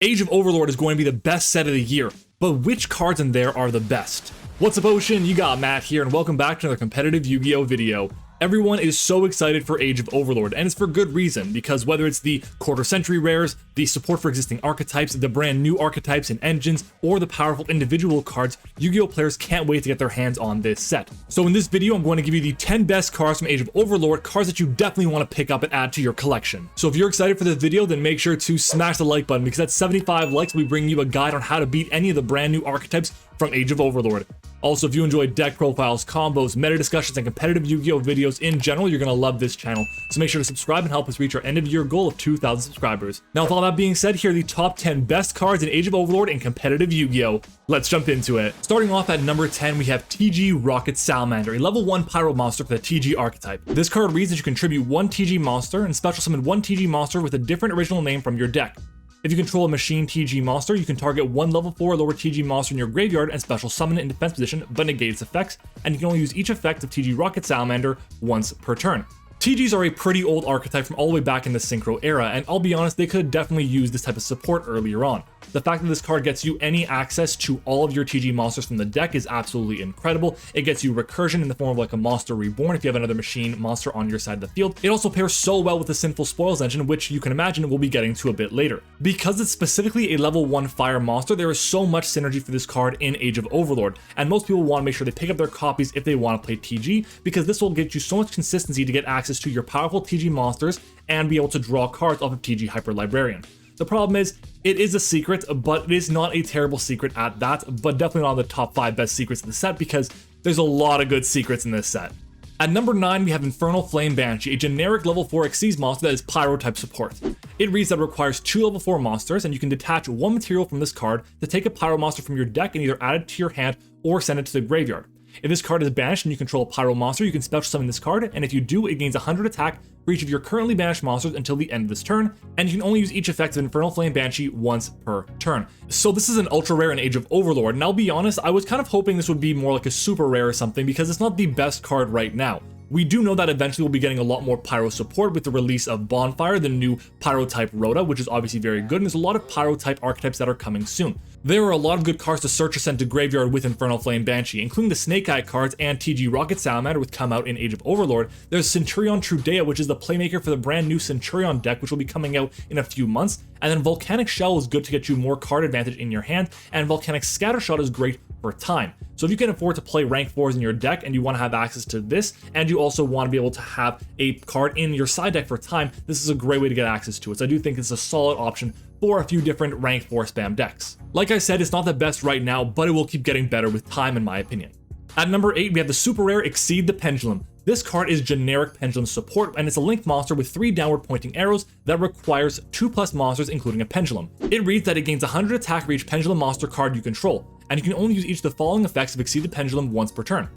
Age of Overlord is going to be the best set of the year, but which cards in there are the best? What's up, Ocean? You got Matt here, and welcome back to another Competitive Yugioh video. Everyone is so excited for Age of Overlord, and it's for good reason, because whether it's the quarter-century rares, the support for existing archetypes, the brand new archetypes and engines, or the powerful individual cards, Yu-Gi-Oh players can't wait to get their hands on this set. So in this video, I'm going to give you the 10 best cards from Age of Overlord, cards that you definitely want to pick up and add to your collection. So if you're excited for this video, then make sure to smash the like button, because at 75 likes, we bring you a guide on how to beat any of the brand new archetypes from Age of Overlord. Also, if you enjoy deck profiles, combos, meta discussions, and competitive Yu-Gi-Oh videos in general, you're going to love this channel. So make sure to subscribe and help us reach our end of year goal of 2,000 subscribers. Now, with all that being said, here are the top 10 best cards in Age of Overlord and competitive Yu-Gi-Oh. Let's jump into it. Starting off at number 10, we have TG Rocket Salamander, a level 1 Pyro monster for the TG archetype. This card reads that you contribute 1 TG monster and special summon 1 TG monster with a different original name from your deck. If you control a machine TG monster, you can target 1 level 4 lower TG monster in your graveyard and special summon it in defense position but negate its effects, and you can only use each effect of TG Rocket Salamander once per turn. TGs are a pretty old archetype from all the way back in the Synchro era, and I'll be honest, they could definitely use this type of support earlier on. The fact that this card gets you any access to all of your TG monsters from the deck is absolutely incredible. It gets you recursion in the form of like a monster reborn if you have another machine monster on your side of the field. It also pairs so well with the Sinful Spoils engine, which you can imagine we'll be getting to a bit later. Because it's specifically a level 1 fire monster, there is so much synergy for this card in Age of Overlord, and most people want to make sure they pick up their copies if they want to play TG, because this will get you so much consistency to get access to your powerful TG monsters and be able to draw cards off of TG Hyper Librarian. The problem is, it is a secret, but it is not a terrible secret at that, but definitely not the top 5 best secrets in the set, because there's a lot of good secrets in this set. At number 9, we have Infernal Flame Banshee, a generic level 4 Xyz monster that is Pyro type support. It reads that it requires 2 level 4 monsters, and you can detach 1 material from this card to take a Pyro monster from your deck and either add it to your hand or send it to the graveyard. If this card is banished and you control a Pyro monster, you can special summon this card, and if you do, it gains 100 attack for each of your currently banished monsters until the end of this turn, and you can only use each effect of Infernal Flame Banshee once per turn. So this is an ultra rare in Age of Overlord, and I'll be honest, I was kind of hoping this would be more like a super rare or something, because it's not the best card right now. We do know that eventually we'll be getting a lot more Pyro support with the release of Bonfire, the new Pyro type Rhoda, which is obviously very good, and there's a lot of Pyro type archetypes that are coming soon. There are a lot of good cards to search or send to graveyard with Infernal Flame Banshee, including the Snake Eye cards and TG Rocket Salamander, which come out in Age of Overlord. There's Centurion Trudea, which is the playmaker for the brand new Centurion deck, which will be coming out in a few months. And then Volcanic Shell is good to get you more card advantage in your hand, and Volcanic Scattershot is great for time. So if you can afford to play rank 4s in your deck and you want to have access to this, and you also want to be able to have a card in your side deck for time, this is a great way to get access to it. So I do think it's a solid option for a few different rank 4 spam decks. Like I said, it's not the best right now, but it will keep getting better with time in my opinion. At number 8, we have the super rare Exceed the Pendulum. This card is generic Pendulum support, and it's a linked monster with 3 downward pointing arrows that requires 2+ monsters, including a Pendulum. It reads that it gains 100 attack for each Pendulum monster card you control, and you can only use each of the following effects of Exceed the Pendulum once per turn.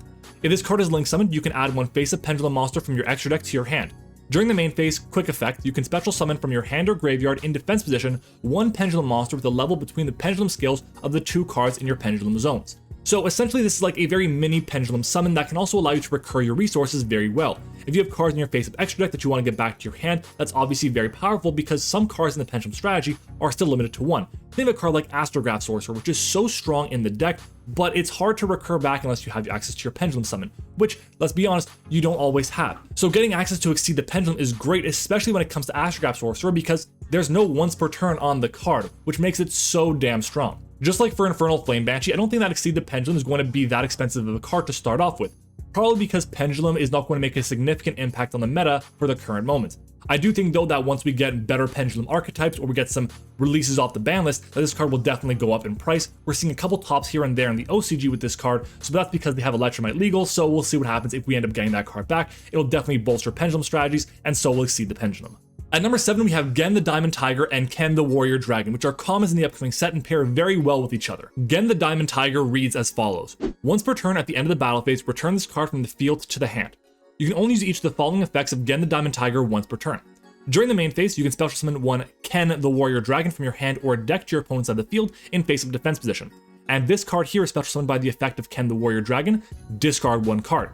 If this card is link summoned, you can add 1 face-up Pendulum monster from your extra deck to your hand. During the main phase, quick effect, you can special summon from your hand or graveyard in defense position 1 Pendulum monster with a level between the Pendulum scales of the 2 cards in your Pendulum zones. So essentially this is like a very mini Pendulum summon that can also allow you to recur your resources very well. If you have cards in your face-up extra deck that you want to get back to your hand, that's obviously very powerful because some cards in the Pendulum strategy are still limited to 1. Think of a card like Astrograph Sorcerer, which is so strong in the deck, but it's hard to recur back unless you have access to your Pendulum summon, which, let's be honest, you don't always have. So getting access to Exceed the Pendulum is great, especially when it comes to Astrograph Sorcerer, because there's no once per turn on the card, which makes it so damn strong. Just like for Infernal Flame Banshee, I don't think that Exceed the Pendulum is going to be that expensive of a card to start off with, probably because Pendulum is not going to make a significant impact on the meta for the current moment. I do think though that once we get better Pendulum archetypes or we get some releases off the ban list, that this card will definitely go up in price. We're seeing a couple tops here and there in the OCG with this card, so that's because they have Electromite legal, so we'll see what happens if we end up getting that card back. It'll definitely bolster Pendulum strategies, and so will Exceed the Pendulum. At number 7, we have Gen the Diamond Tiger and Ken the Warrior Dragon, which are commons in the upcoming set and pair very well with each other. Gen the Diamond Tiger reads as follows. Once per turn at the end of the battle phase, return this card from the field to the hand. You can only use each of the following effects of Gen the Diamond Tiger once per turn. During the main phase, you can special summon 1 Ken the Warrior Dragon from your hand or deck to your opponent's side of the field in face-up defense position. And this card here is special summoned by the effect of Ken the Warrior Dragon, discard 1 card.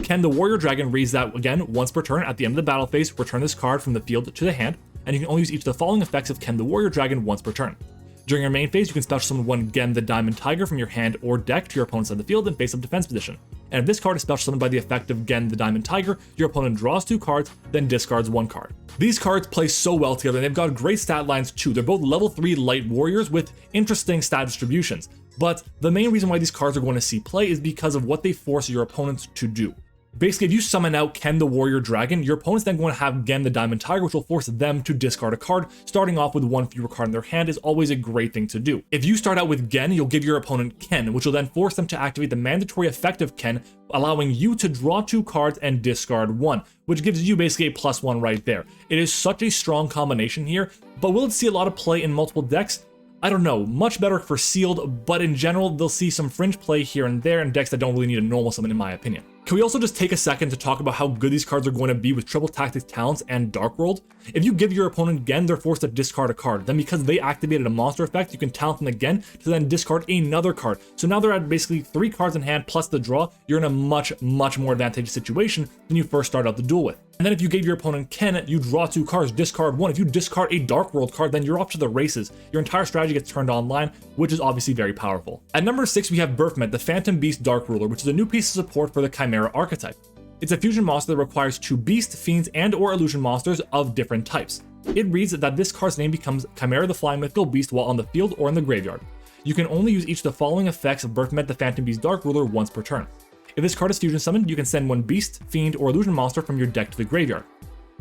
Ken the Warrior Dragon reads that again once per turn at the end of the battle phase, return this card from the field to the hand, and you can only use each of the following effects of Ken the Warrior Dragon once per turn. During your main phase, you can special summon one Gen the Diamond Tiger from your hand or deck to your opponent's side of the field in face-up defense position. And if this card is special summoned by the effect of Gen the Diamond Tiger, your opponent draws 2 cards, then discards 1 card. These cards play so well together, and they've got great stat lines too. They're both level 3 light warriors with interesting stat distributions. But the main reason why these cards are going to see play is because of what they force your opponents to do. Basically, if you summon out Ken the Warrior Dragon, your opponent's then going to have Gen the Diamond Tiger, which will force them to discard a card. Starting off with 1 fewer card in their hand is always a great thing to do. If you start out with Gen, you'll give your opponent Ken, which will then force them to activate the mandatory effect of Ken, allowing you to draw 2 cards and discard 1, which gives you basically a +1 right there. It is such a strong combination here, but will it see a lot of play in multiple decks? I don't know, much better for sealed, but in general, they'll see some fringe play here and there in decks that don't really need a normal summon in my opinion. Can we also just take a second to talk about how good these cards are going to be with Triple Tactics Talents and Dark World? If you give your opponent Gen, they're forced to discard a card. Then because they activated a monster effect, you can talent them again to then discard another card. So now they're at basically 3 cards in hand plus the draw. You're in a much more advantageous situation than you first start out the duel with. And then if you gave your opponent Ken, you draw 2 cards, discard 1. If you discard a Dark World card, then you're off to the races. Your entire strategy gets turned online, which is obviously very powerful. At number 6, we have Berthmet, the Phantom Beast Dark Ruler, which is a new piece of support for the Chimera archetype. It's a fusion monster that requires 2 beast, fiends, and or illusion monsters of different types. It reads that this card's name becomes Chimera the Flying Mythical Beast while on the field or in the graveyard. You can only use each of the following effects of Berthmet the Phantom Beast Dark Ruler once per turn. If this card is fusion summoned, you can send 1 beast, fiend, or illusion monster from your deck to the graveyard.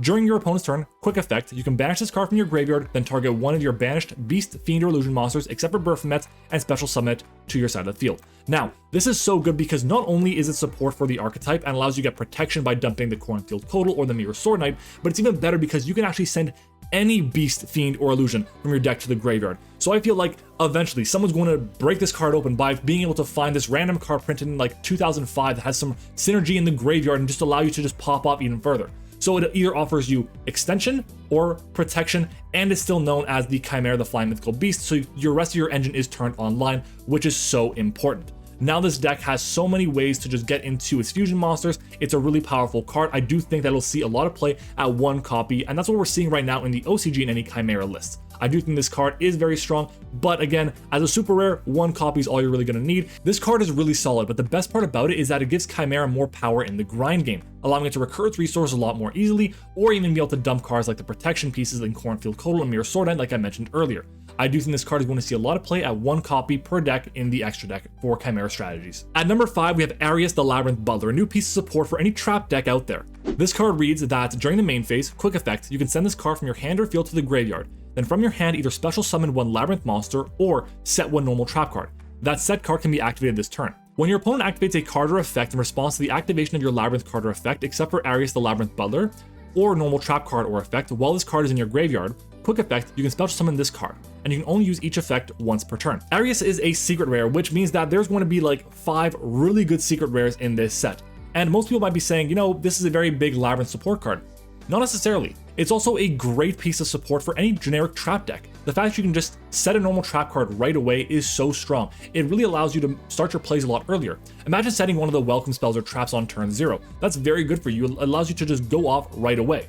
During your opponent's turn, quick effect, you can banish this card from your graveyard, then target one of your banished beast, fiend, or illusion monsters except for Berthmet and special summon it to your side of the field. Now, this is so good because not only is it support for the archetype and allows you to get protection by dumping the Cornfield Codal or the Mirror Sword Knight, but it's even better because you can actually send any beast, fiend, or illusion from your deck to the graveyard. So I feel like eventually someone's going to break this card open by being able to find this random card printed in like 2005 that has some synergy in the graveyard and just allow you to just pop off even further. So it either offers you extension or protection, and is still known as the Chimera the Flying Mythical Beast, so your rest of your engine is turned online, which is so important. Now this deck has so many ways to just get into its fusion monsters. It's a really powerful card. I do think that it'll see a lot of play at 1 copy, and that's what we're seeing right now in the OCG and any Chimera lists. I do think this card is very strong, but again, as a super rare, 1 copy is all you're really going to need. This card is really solid, but the best part about it is that it gives Chimera more power in the grind game, allowing it to recur its resources a lot more easily, or even be able to dump cards like the protection pieces in Cornfield Codal and Mirror Sword Knight like I mentioned earlier. I do think this card is going to see a lot of play at 1 copy per deck in the extra deck for Chimera strategies. At number 5, we have Arius the Labyrinth Butler, a new piece of support for any trap deck out there. This card reads that during the main phase, quick effect, you can send this card from your hand or field to the graveyard. Then from your hand, either special summon 1 Labyrinth monster or set 1 normal trap card. That set card can be activated this turn. When your opponent activates a card or effect in response to the activation of your Labyrinth card or effect, except for Arius the Labyrinth Butler, or normal trap card or effect, while this card is in your graveyard, quick effect, you can special summon this card, and you can only use each effect once per turn. Arius is a secret rare, which means that there's going to be like 5 really good secret rares in this set. And most people might be saying, you know, this is a very big Labyrinth support card. Not necessarily. It's also a great piece of support for any generic trap deck. The fact that you can just set a normal trap card right away is so strong. It really allows you to start your plays a lot earlier. Imagine setting one of the welcome spells or traps on turn 0. That's very good for you. It allows you to just go off right away.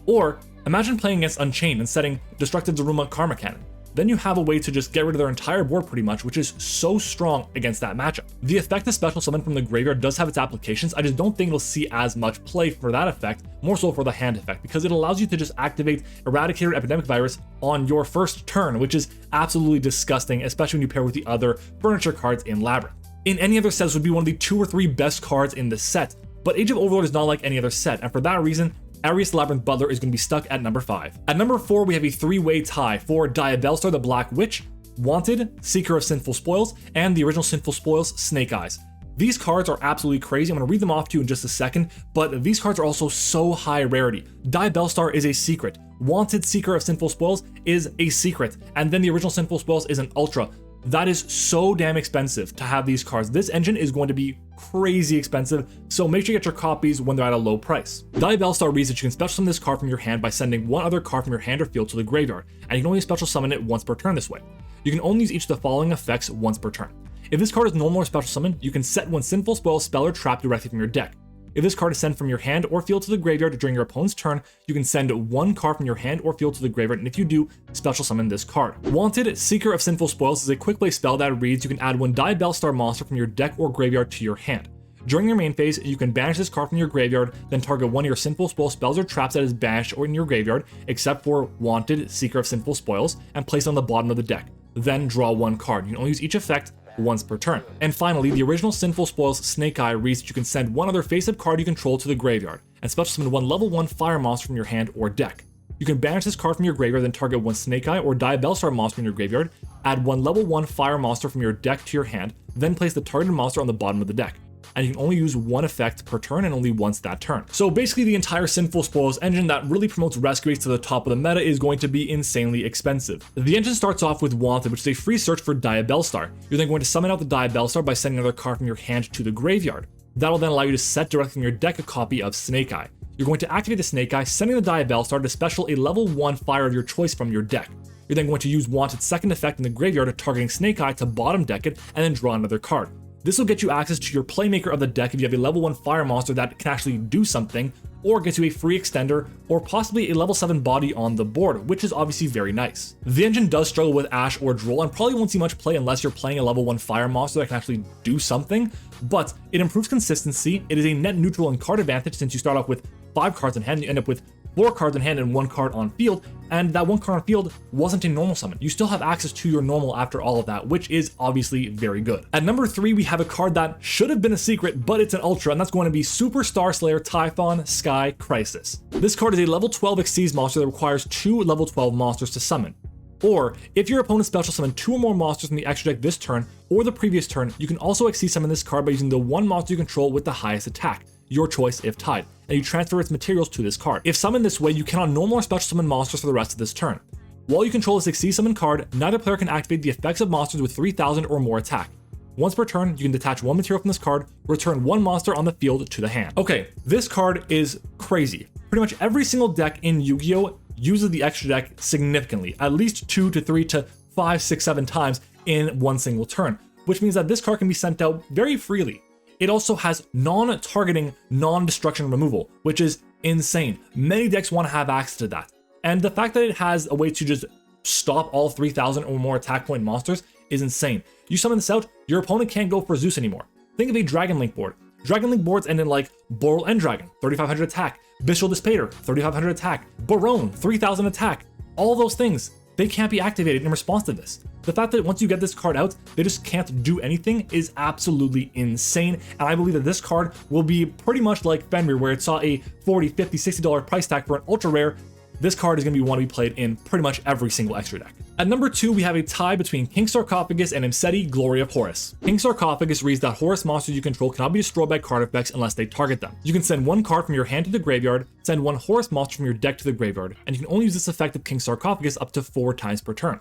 Or imagine playing against Unchained and setting Destructive Daruma Karma Cannon. Then you have a way to just get rid of their entire board pretty much, which is so strong against that matchup. The effect of special summon from the graveyard does have its applications. I just don't think it'll see as much play for that effect, more so for the hand effect, because it allows you to just activate Eradicator Epidemic Virus on your first turn, which is absolutely disgusting, especially when you pair with the other furniture cards in Labyrinth. In any other set, this would be one of the 2 or 3 best cards in the set, but Age of Overlord is not like any other set, and for that reason, Arius Labyrinth Butler is going to be stuck at number 5. At number 4, we have a 3-way tie for Diabellestarr the Black Witch, Wanted, Seeker of Sinful Spoils, and the original Sinful Spoils, Snake Eyes. These cards are absolutely crazy. I'm going to read them off to you in just a second, but these cards are also so high rarity. Diabellestarr is a secret. Wanted, Seeker of Sinful Spoils is a secret, and then the original Sinful Spoils is an ultra. That is so damn expensive to have these cards. This engine is going to be crazy expensive, so make sure you get your copies when they're at a low price. Diabellestarr reads that you can special summon this card from your hand by sending 1 other card from your hand or field to the graveyard, and you can only special summon it once per turn this way. You can only use each of the following effects once per turn. If this card is normal or special summon, you can set 1 Sinful Spoil spell or trap directly from your deck. If this card is sent from your hand or field to the graveyard during your opponent's turn, you can send one card from your hand or field to the graveyard, and if you do, special summon this card. Wanted, Seeker of Sinful Spoils is a quick play spell that reads you can add one Diabellestarr monster from your deck or graveyard to your hand. During your main phase, you can banish this card from your graveyard, then target one of your Sinful Spoil spells or traps that is banished or in your graveyard, except for Wanted, Seeker of Sinful Spoils, and place it on the bottom of the deck. Then draw one card. You can only use each effect once per turn. And finally, the original Sinful Spoils Snake Eye reads that you can send one other face-up card you control to the graveyard, and special summon one level 1 fire monster from your hand or deck. You can banish this card from your graveyard, then target one Snake Eye or Diabellestarr monster from your graveyard, add one level 1 fire monster from your deck to your hand, then place the targeted monster on the bottom of the deck. And you can only use one effect per turn and only once that turn. So basically the entire Sinful Spoils engine that really promotes rescue rates to the top of the meta is going to be insanely expensive. The engine starts off with Wanted, which is a free search for Diabellestarr. You're then going to summon out the Diabellestarr by sending another card from your hand to the graveyard. That'll then allow you to set directly from your deck a copy of Snake Eye. You're going to activate the Snake Eye, sending the Diabellestarr to special a level 1 fire of your choice from your deck. You're then going to use Wanted's second effect in the graveyard, targeting Snake Eye to bottom deck it and then draw another card. This will get you access to your playmaker of the deck if you have a level 1 fire monster that can actually do something, or gets you a free extender, or possibly a level 7 body on the board, which is obviously very nice. The engine does struggle with Ash or Droll and probably won't see much play unless you're playing a level 1 fire monster that can actually do something, but it improves consistency. It is a net neutral and card advantage since you start off with 5 cards in hand, you end up with 4 cards in hand and 1 card on field, and that 1 card on field wasn't a normal summon. You still have access to your normal after all of that, which is obviously very good. At number 3, we have a card that should have been a secret, but it's an ultra, and that's going to be Super Star Slayer Typhon Sky Crisis. This card is a level 12 Xyz monster that requires 2 level 12 monsters to summon. Or, if your opponent special summon 2 or more monsters from the extra deck this turn or the previous turn, you can also Xyz summon this card by using the one monster you control with the highest attack, your choice if tied, and you transfer its materials to this card. If summoned this way, you cannot normal or special summon monsters for the rest of this turn. While you control this Xyz summon card, neither player can activate the effects of monsters with 3,000 or more attack. Once per turn, you can detach one material from this card, return one monster on the field to the hand. Okay, this card is crazy. Pretty much every single deck in Yu-Gi-Oh! Uses the extra deck significantly, at least 2 to 3 to 5, 6, 7 times in one single turn, which means that this card can be sent out very freely. It also has non-targeting, non-destruction removal, which is insane. Many decks want to have access to that. And the fact that it has a way to just stop all 3,000 or more attack point monsters is insane. You summon this out, your opponent can't go for Zeus anymore. Think of a Dragon Link board. Dragon Link boards end in like Boral End Dragon, 3,500 attack, Bishal Despater, 3,500 attack, Barone, 3,000 attack. All those things, they can't be activated in response to this. The fact that once you get this card out, they just can't do anything is absolutely insane, and I believe that this card will be pretty much like Fenrir, where it saw a $40, $50, $60 price tag for an ultra rare. This card is going to be one to be played in pretty much every single extra deck. At number 2, we have a tie between King Sarcophagus and Imseti, Glory of Horus. King Sarcophagus reads that Horus monsters you control cannot be destroyed by card effects unless they target them. You can send one card from your hand to the graveyard, send one Horus monster from your deck to the graveyard, and you can only use this effect of King Sarcophagus up to 4 times per turn.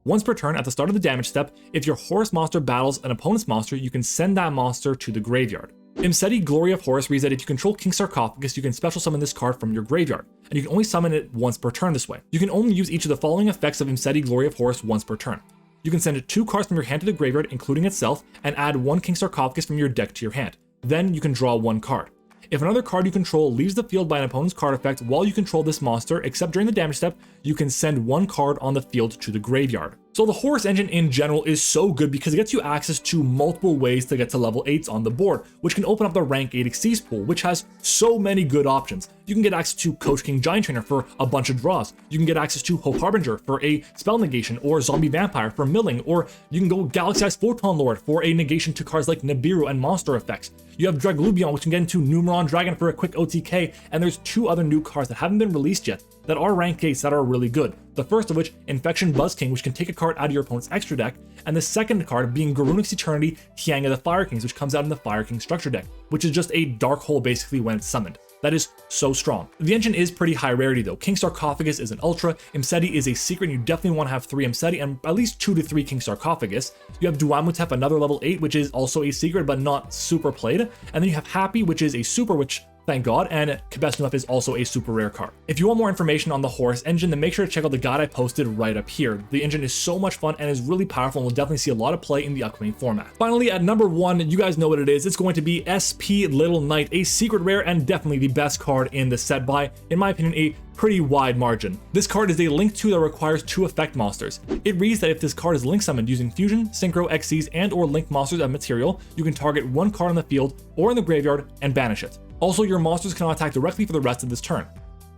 Once per turn, at the start of the damage step, if your Horus monster battles an opponent's monster, you can send that monster to the graveyard. Imseti, Glory of Horus reads that if you control King Sarcophagus, you can special summon this card from your graveyard, and you can only summon it once per turn this way. You can only use each of the following effects of Imseti, Glory of Horus once per turn. You can send 2 cards from your hand to the graveyard, including itself, and add 1 King Sarcophagus from your deck to your hand. Then you can draw 1 card. If another card you control leaves the field by an opponent's card effect while you control this monster, except during the damage step, you can send 1 card on the field to the graveyard. So the Horus engine in general is so good because it gets you access to multiple ways to get to level 8s on the board, which can open up the rank 8 Xyz pool, which has so many good options. You can get access to Coach King Giant Trainer for a bunch of draws. You can get access to Hope Harbinger for a spell negation, or Zombie Vampire for milling, or you can go Galaxy Eyes Photon Lord for a negation to cards like Nibiru and monster effects. You have Draglubion, which can get into Numeron Dragon for a quick OTK, and there's 2 other new cards that haven't been released yet that are rank 8s that are really good. The first of which, Infection Buzz King, which can take a card out of your opponent's extra deck, and the second card being Garunix Eternity, Tiang of the Fire Kings, which comes out in the Fire King structure deck, which is just a dark hole basically when it's summoned. That is so strong. The engine is pretty high rarity though. King Sarcophagus is an ultra, Imseti is a secret, and you definitely want to have 3 Imseti and at least 2 to 3 King Sarcophagus. You have Duamutep, another level 8, which is also a secret but not super played, and then you have Happy, which is a super, which thank God, and Kabesnuff is also a super rare card. If you want more information on the Horus engine, then make sure to check out the guide I posted right up here. The engine is so much fun and is really powerful and will definitely see a lot of play in the upcoming format. Finally, at number 1, you guys know what it is. It's going to be SP Little Knight, a secret rare and definitely the best card in the set by, in my opinion, a pretty wide margin. This card is a Link 2 that requires 2 effect monsters. It reads that if this card is Link summoned using Fusion, Synchro, Xyz, and or Link monsters of material, you can target one card on the field or in the graveyard and banish it. Also, your monsters cannot attack directly for the rest of this turn.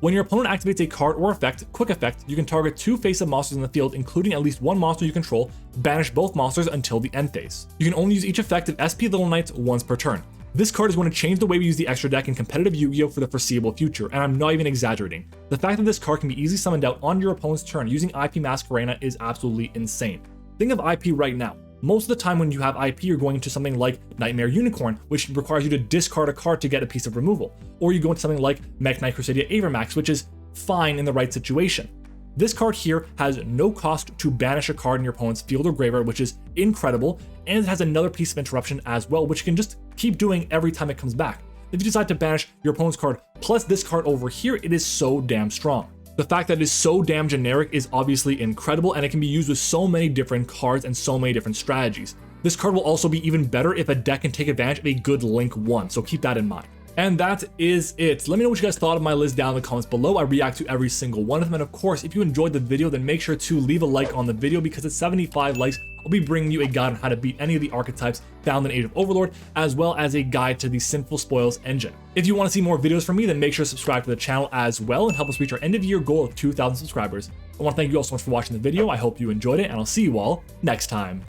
When your opponent activates a card or effect, quick effect, you can target 2 face-up monsters in the field, including at least 1 monster you control, banish both monsters until the end phase. You can only use each effect of SP Little Knight once per turn. This card is going to change the way we use the extra deck in competitive Yu-Gi-Oh! For the foreseeable future, and I'm not even exaggerating. The fact that this card can be easily summoned out on your opponent's turn using IP Masquerena is absolutely insane. Think of IP right now. Most of the time when you have IP, you're going into something like Nightmare Unicorn, which requires you to discard a card to get a piece of removal. Or you go into something like Mech Knight Crusadia Avermax, which is fine in the right situation. This card here has no cost to banish a card in your opponent's field or graveyard, which is incredible, and it has another piece of interruption as well, which you can just keep doing every time it comes back. If you decide to banish your opponent's card plus this card over here, it is so damn strong. The fact that it is so damn generic is obviously incredible, and it can be used with so many different cards and so many different strategies. This card will also be even better if a deck can take advantage of a good Link 1, so keep that in mind. And that is it. Let me know what you guys thought of my list down in the comments below. I react to every single one of them. And of course, if you enjoyed the video, then make sure to leave a like on the video, because at 75 likes, I'll be bringing you a guide on how to beat any of the archetypes found in Age of Overlord, as well as a guide to the Sinful Spoils engine. If you want to see more videos from me, then make sure to subscribe to the channel as well and help us reach our end of year goal of 2,000 subscribers. I want to thank you all so much for watching the video. I hope you enjoyed it, and I'll see you all next time.